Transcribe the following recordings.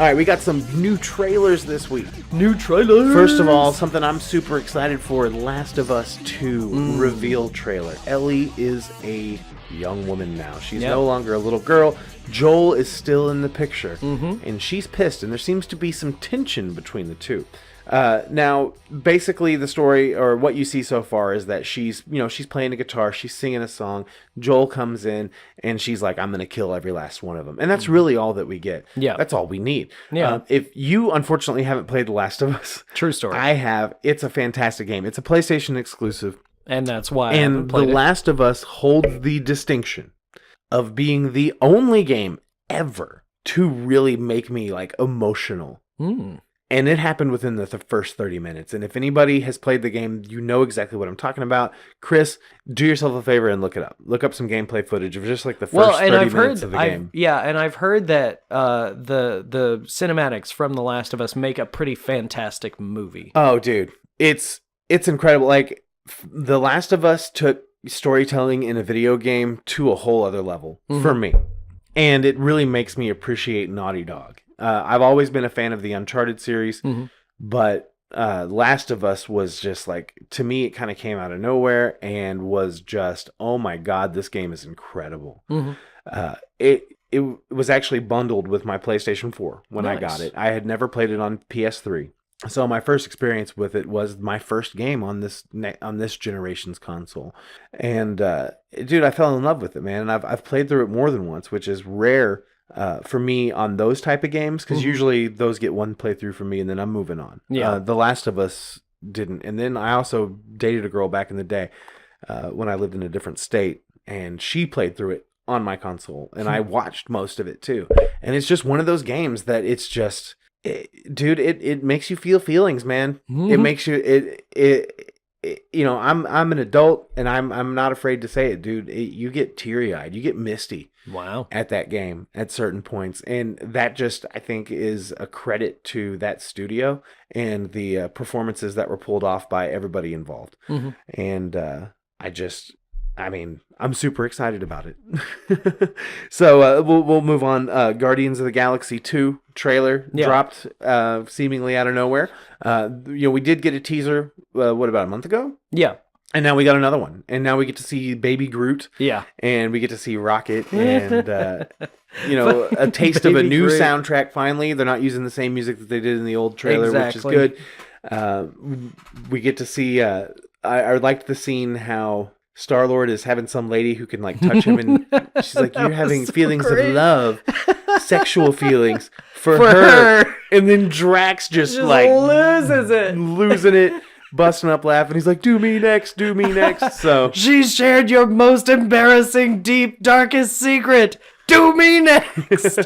All right, we got some new trailers this week. New trailers. First of all, something I'm super excited for, Last of Us 2 reveal trailer. Ellie is a young woman now. She's no longer a little girl. Joel is still in the picture, and she's pissed, and there seems to be some tension between the two. Now, basically, the story, or what you see so far, is that she's playing a guitar, she's singing a song. Joel comes in, and she's like, "I'm going to kill every last one of them," and that's really all that we get. Yeah, that's all we need. Yeah. If you unfortunately haven't played The Last of Us, true story. I have. It's a fantastic game. It's a PlayStation exclusive, and that's why. And The Last of Us holds the distinction of being the only game ever to really make me like emotional. And it happened within the first 30 minutes. And if anybody has played the game, you know exactly what I'm talking about. Chris, do yourself a favor and look it up. Look up some gameplay footage of just like the first 30 minutes of the game. Yeah, and I've heard that the cinematics from The Last of Us make a pretty fantastic movie. Oh, dude. It's incredible. Like, The Last of Us took storytelling in a video game to a whole other level for me. And it really makes me appreciate Naughty Dog. I've always been a fan of the Uncharted series, but Last of Us was just like, to me, it kind of came out of nowhere and was just, oh my God, this game is incredible. It was actually bundled with my PlayStation 4 when I got it. I had never played it on PS3. So my first experience with it was my first game on this generation's console. And dude, I fell in love with it, man. And I've played through it more than once, which is rare for me on those type of games, because usually those get one playthrough from me and then I'm moving on. The Last of Us didn't. And then I also dated a girl back in the day when I lived in a different state, and she played through it on my console, and I watched most of it too. And it's just one of those games that it's just, dude, it makes you feel feelings, man. It makes you you know, I'm an adult, and I'm not afraid to say it, dude. You get teary-eyed, you get misty. Wow. At that game at certain points, and that just, I think, is a credit to that studio and the performances that were pulled off by everybody involved. And I'm super excited about it. So we'll move on. Guardians of the Galaxy 2 trailer dropped seemingly out of nowhere. We did get a teaser, what, about a month ago? Yeah. And now we got another one. And now we get to see Baby Groot. Yeah. And we get to see Rocket. And, a taste of a new soundtrack finally. They're not using the same music that they did in the old trailer, which is good. We get to see... I liked the scene how Star-Lord is having some lady who can, like, touch him. And she's like, you're having feelings of love, sexual feelings for her. And then Drax just like... loses it. Losing it. Busting up laughing. He's like, do me next. So she shared your most embarrassing, deep, darkest secret. Do me next.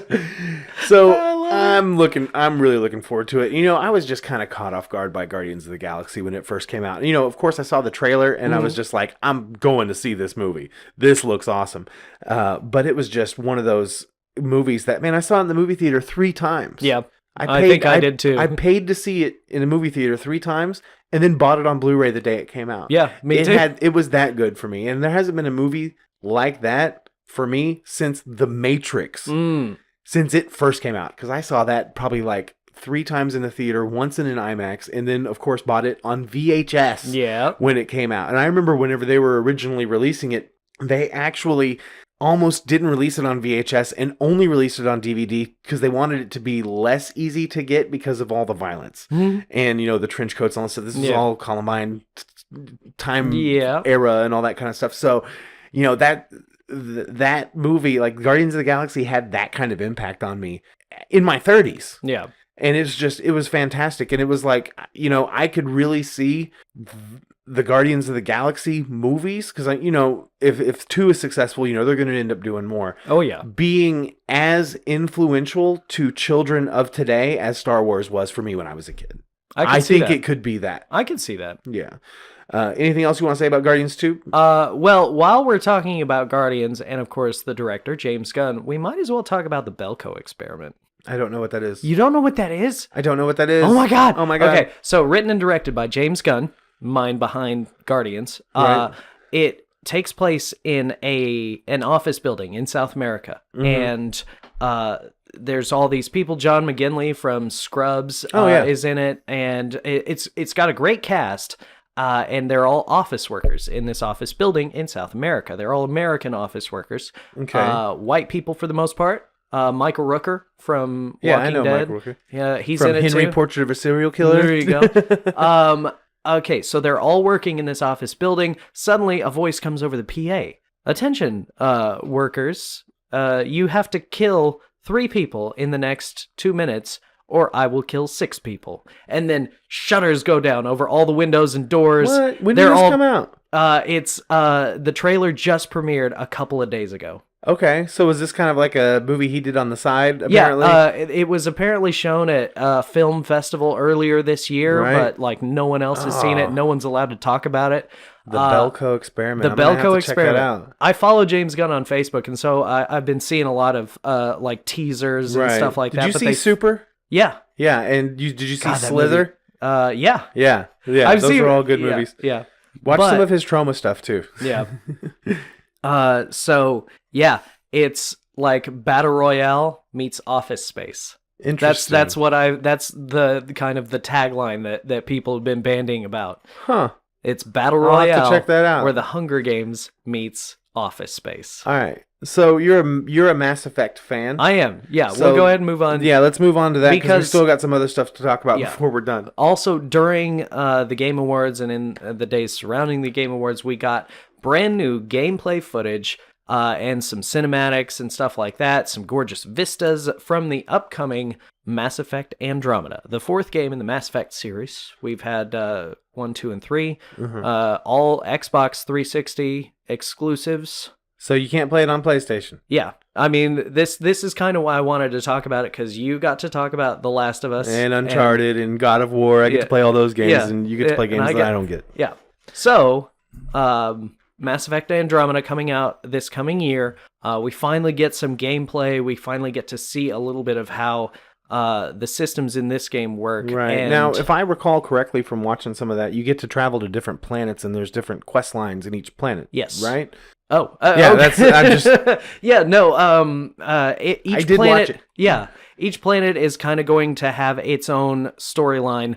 So I'm really looking forward to it. I was just kind of caught off guard by Guardians of the Galaxy when it first came out. Of course I saw the trailer and I was just like, I'm going to see this movie. This looks awesome. But it was just one of those movies that, man, I saw it in the movie theater 3 times. Yeah. I think I did too. I paid to see it in a movie theater 3 times and then bought it on Blu-ray the day it came out. Yeah, me too. It was that good for me. And there hasn't been a movie like that for me since The Matrix. Since it first came out. Because I saw that probably like 3 times in the theater, once in an IMAX, and then, of course, bought it on VHS when it came out. And I remember whenever they were originally releasing it, they actually almost didn't release it on VHS and only released it on DVD because they wanted it to be less easy to get because of all the violence and the trench coats and all that stuff. This is all Columbine time era and all that kind of stuff. So that movie, like Guardians of the Galaxy, had that kind of impact on me in my 30s. Yeah. And it was fantastic. And it was like, I could really see the Guardians of the Galaxy movies, because if 2 is successful, they're going to end up doing more. Oh yeah, being as influential to children of today as Star Wars was for me when I was a kid. I think it could be that. I can see that. Yeah. Anything else you want to say about Guardians 2? Well, while we're talking about Guardians and of course the director James Gunn, we might as well talk about the Belko experiment. I don't know what that is. You don't know what that is? I don't know what that is. Oh my god. Okay, so written and directed by James Gunn, mind behind Guardians. Right. It takes place in an office building in South America, and there's all these people. John McGinley from Scrubs is in it, and it's got a great cast. And they're all office workers in this office building in South America. They're all American office workers. Okay. White people for the most part. Michael Rooker from Walking Dead. Michael Rooker. Yeah, he's from in it Henry too. Portrait of a Serial Killer. There you go. Okay, so they're all working in this office building. Suddenly, a voice comes over the PA. Attention, workers. You have to kill 3 people in the next 2 minutes, or I will kill 6 people. And then shutters go down over all the windows and doors. What? When did this come out? It's the trailer just premiered a couple of days ago. Okay, so is this kind of like a movie he did on the side, apparently? Yeah, it was apparently shown at a film festival earlier this year, but like no one else has seen it. No one's allowed to talk about it. The Belko Experiment. The Belko Experiment. I follow James Gunn on Facebook, and so I've been seeing a lot of like teasers and stuff like that. Did you see Super? Yeah. Yeah, and did you see Slither? Yeah. Yeah. Those are all good movies. Yeah. Watch some of his trauma stuff, too. Yeah. So, yeah, it's like Battle Royale meets Office Space. Interesting. That's the kind of the tagline that people have been bandying about. Huh. It's Battle Royale. I'll have to check that out. Where the Hunger Games meets Office Space. All right. So you're a Mass Effect fan. I am. Yeah, so, we'll go ahead and move on. Yeah, let's move on to that because we still got some other stuff to talk about before we're done. Also, during the Game Awards and in the days surrounding the Game Awards, we got brand new gameplay footage and some cinematics and stuff like that. Some gorgeous vistas from the upcoming Mass Effect Andromeda, the 4th game in the Mass Effect series. We've had 1, 2, and 3, all Xbox 360 exclusives. So you can't play it on PlayStation. Yeah. I mean, this is kind of why I wanted to talk about it, because you got to talk about The Last of Us. And Uncharted and God of War. I get to play all those games, and you get to play games that I don't get. Yeah. So, Mass Effect Andromeda coming out this coming year. We finally get some gameplay. We finally get to see a little bit of how the systems in this game work. Right. And now, if I recall correctly from watching some of that, you get to travel to different planets, and there's different quest lines in each planet. Yes. Right? Oh, yeah, okay. that's. I'm just. Yeah, no. Each I did planet, watch it. Yeah, each planet is kind of going to have its own storyline,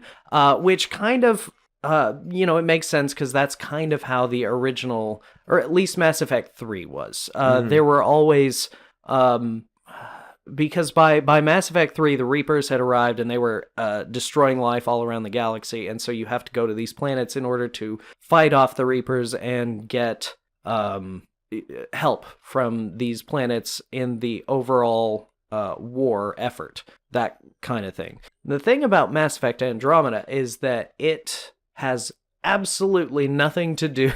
which kind of, it makes sense because that's kind of how the original, or at least Mass Effect 3 was. There were always, because by Mass Effect 3, the Reapers had arrived and they were destroying life all around the galaxy, and so you have to go to these planets in order to fight off the Reapers and get help from these planets in the overall war effort, that kind of thing. The thing about Mass Effect Andromeda is that it has absolutely nothing to do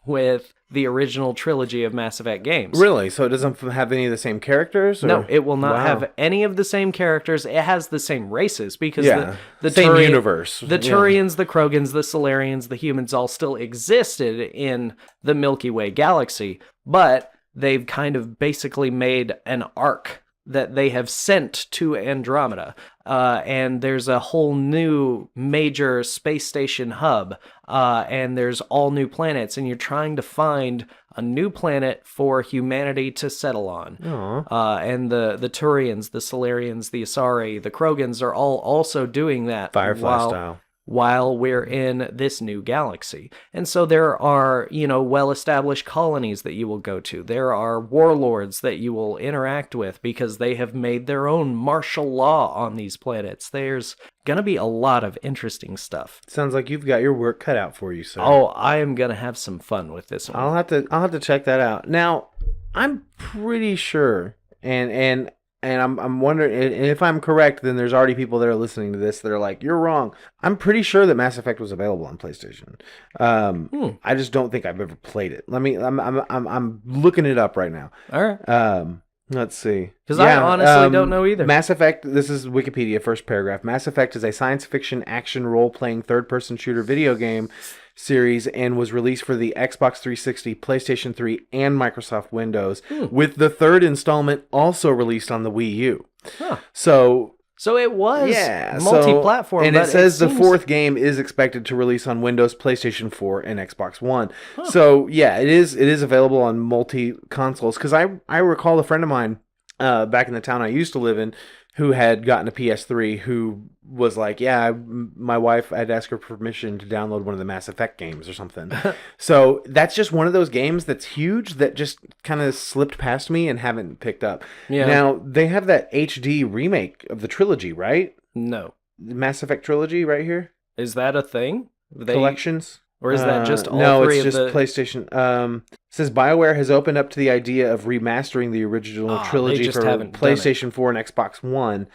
with the original trilogy of Mass Effect games. Really? So it doesn't have any of the same characters? Or? No, it will not have any of the same characters. It has the same races because the same universe. The Turians, the Krogans, the Solarians, the humans all still existed in the Milky Way galaxy, but they've kind of basically made an arc that they have sent to Andromeda. And there's a whole new major space station hub, and there's all new planets, and you're trying to find a new planet for humanity to settle on. And the Turians, the Solarians, the Asari, the Krogans are all also doing that. Firefly style. While we're in this new galaxy. And so there are, well-established colonies that you will go to. There are warlords that you will interact with because they have made their own martial law on these planets. There's going to be a lot of interesting stuff. Sounds like you've got your work cut out for you, sir. Oh, I am going to have some fun with this one. I'll have to check that out. Now, I'm pretty sure, and I'm wondering, and if I'm correct, then there's already people that are listening to this that are like, "You're wrong." I'm pretty sure that Mass Effect was available on PlayStation. I just don't think I've ever played it. I'm looking it up right now. All right. Let's see. Because I honestly don't know either. Mass Effect, this is Wikipedia, first paragraph. Mass Effect is a science fiction action role-playing third-person shooter video game series and was released for the Xbox 360, PlayStation 3, and Microsoft Windows, with the third installment also released on the Wii U. Huh. So it was multi-platform. And it says the 4th game is expected to release on Windows, PlayStation 4, and Xbox One. Huh. So, yeah, it is available on multi-consoles. Because I recall a friend of mine back in the town I used to live in, who had gotten a PS3, who was like, yeah, my wife, I'd ask her permission to download one of the Mass Effect games or something. So that's just one of those games that's huge that just kind of slipped past me and haven't picked up. Yeah. Now, they have that HD remake of the trilogy, right? No. The Mass Effect trilogy right here? Is that a thing? Collections? Or is that just all no, three it's of just the... PlayStation. It says BioWare has opened up to the idea of remastering the original trilogy just for haven't done PlayStation 4 and Xbox One.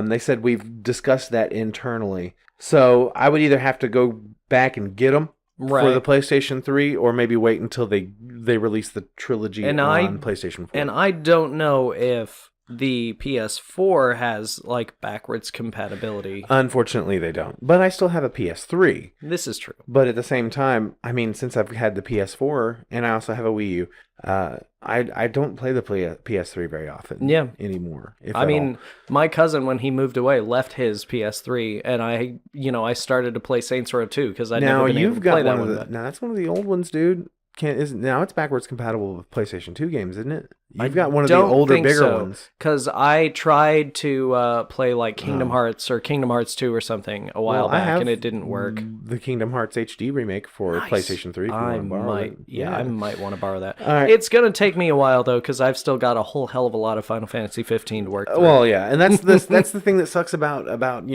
They said we've discussed that internally. So I would either have to go back and get them for the PlayStation 3, or maybe wait until they release the trilogy on PlayStation 4. And I don't know if the PS4 has like backwards compatibility. Unfortunately, they don't. But I still have a PS3. This is true. But at the same time, I mean, since I've had the PS4 and I also have a Wii U, I don't play the PS3 very often anymore. I mean, my cousin, when he moved away, left his PS3, and I started to play Saints Row 2 because I never been able to play that one. Now that's one of the old ones, dude. Now it's backwards compatible with PlayStation 2 games, isn't it? You've got one of the older, bigger ones. Because I tried to play like Kingdom Hearts or Kingdom Hearts 2 or something a while back, and it didn't work. The Kingdom Hearts HD remake for PlayStation 3. If I might want to borrow that. All right. It's gonna take me a while though, because I've still got a whole hell of a lot of Final Fantasy 15 to work through. Well, yeah, and that's the thing that sucks about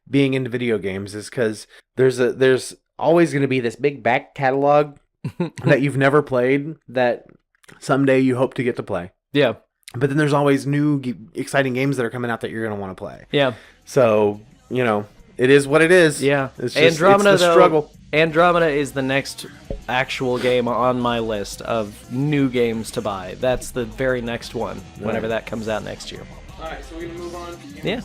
being into video games, is because there's always going to be this big back catalog that you've never played that someday you hope to get to play. Yeah. But then there's always new exciting games that are coming out that you're going to want to play. Yeah. So, it is what it is. Yeah. It's just, Andromeda, it's the struggle. Andromeda is the next actual game on my list of new games to buy. That's the very next one, whenever that comes out next year. All right, so we're going to move on. Yeah.